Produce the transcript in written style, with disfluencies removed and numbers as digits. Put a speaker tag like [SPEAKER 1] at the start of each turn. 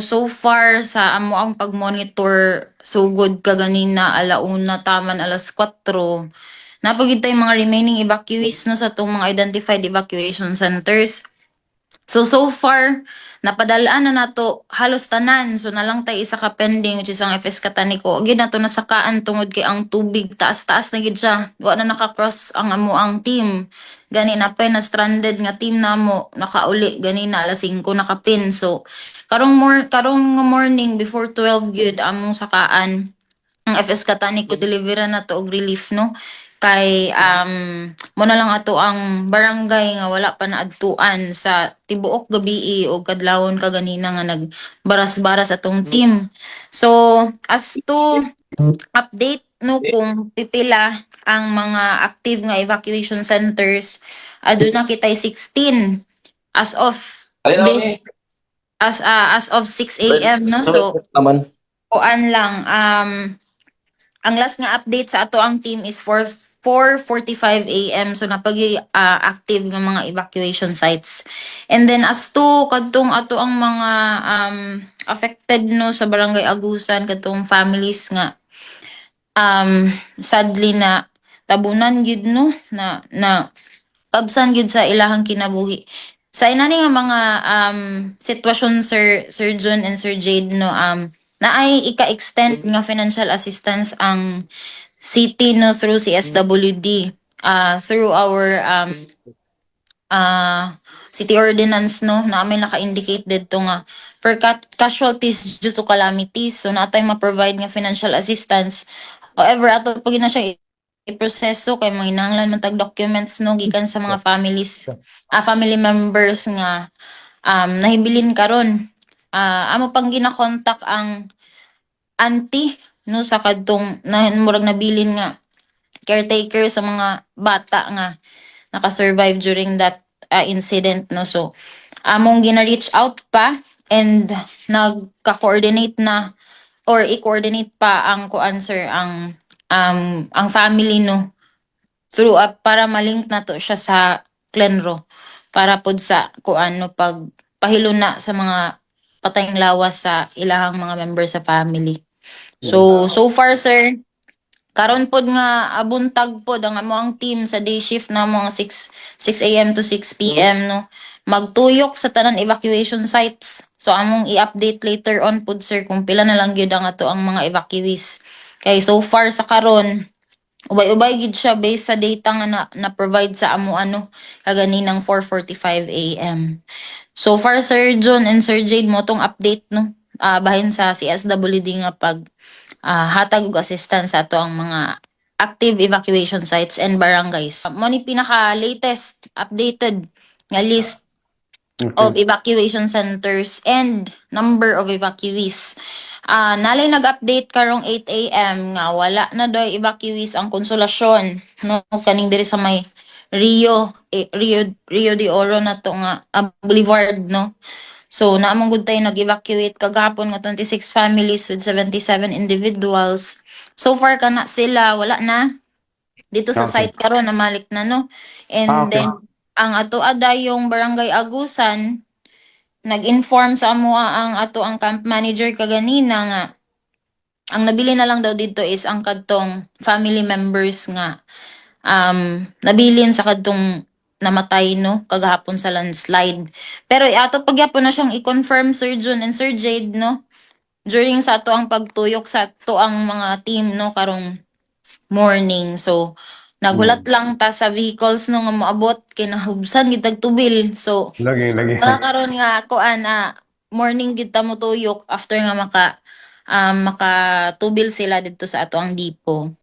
[SPEAKER 1] So far sa amo ang pag-monitor sugod kaganina alauna taman 4:00 napagid tay mga remaining evacuees no sa tong mga identified evacuation centers. So far, napadalaan na nato halos tanan. So nalang tay isa ka pending which is ang FS Kataniko. Gid nato nasakaan tungod kay ang tubig taas-taas na gid siya. Wa na naka-cross ang amo ang team. Gani na pa na stranded nga team namo nakauli gani na 5:00 nakapin. So karong morning before 12 gyud among sakaan ang FS Kataniko deliveran na to og relief no kay mo na lang ato ang barangay nga wala pa naadtuan sa tibuok gabi o kadlawon kaganina nga nagbaras-baras atong team. So as to update no kung pipila ang mga active nga evacuation centers aduna kitay 16 as of this as of 6 a.m. no. So
[SPEAKER 2] naman.
[SPEAKER 1] kuan lang ang last nga update sa ato ang team is for 4:45 a.m. So napagi active ng mga evacuation sites. And then as to kadtong ato ang mga affected no sa Barangay Agusan kadtong families nga sadly na tabunan gid no na absan gid sa ilahang kinabuhi. Sa inani nga mga sitwasyon Sir John and Sir Jade no naay ika-extend nga financial assistance ang city no through CSWD through our city ordinance no na may naka-indicate dito nga for casualties due to calamities so natay ma-provide nga financial assistance. However ato pag na siya iproseso kay manginahanglan man tag documents no gikan sa mga family members nga nahibilin karon. Amo pang gina-contact ang auntie no sa kadtong na murag nabilin nga caretaker sa mga bata nga naka-survive during that incident no. So among gina-reach out pa and nagka-coordinate na or i-coordinate pa ang kuan sir ang family no through para malink na to siya sa Clenro para pod sa kuan no pag pahilo na sa mga patayng lawas sa ilahang mga member sa family. So far sir, karon pod nga buntag pod ang amo ang team sa day shift na mga 6 a.m. to 6 p.m. no. Magtuyok sa tanan evacuation sites. So among i-update later on pod sir kung pila na lang gyud ang ato ang mga evacuees. Kay so far sa karon ubay-ubay gid siya based sa data nga na-provide sa amo kaganinang 4:45 a.m. So far Sir John and Sir Jade mo tong update no bahin sa CSWD nga pag hatag og assistance sa ato ang mga active evacuation sites and barangays. Mo ni pinaka latest updated nga list of evacuation centers and number of evacuees. Nalay nag-update karong 8 a.m. nga wala na daw evacuees ang Konsolasyon no kaning diri sa may Rio de Oro na to nga Boulevard no. So naamong gud tayo nag-evacuate kagahapon nga 26 families with 77 individuals. So far kana sila wala na dito sa
[SPEAKER 2] Okay.
[SPEAKER 1] site karon na malik na no. And
[SPEAKER 2] Okay.
[SPEAKER 1] then ang ato ada yung Barangay Agusan nag-inform sa amo ang ato ang camp manager kaganina nga ang nabili na lang daw dito is ang kadtong family members nga nabilin sa kadtong namatay no kagahapon sa landslide. Pero ato pagyapon na siyang i-confirm Sir Jun and Sir Jade no during sa ato ang pagtuyok sa ato ang mga team no karong morning. So nagulat lang ta sa vehicles no nga moabot kay nahubsan gid tubil. So
[SPEAKER 2] Lagi.
[SPEAKER 1] wala karon nga kuan morning gid ta mo tuyok after nga makatubil sila dito sa ato ang dipo.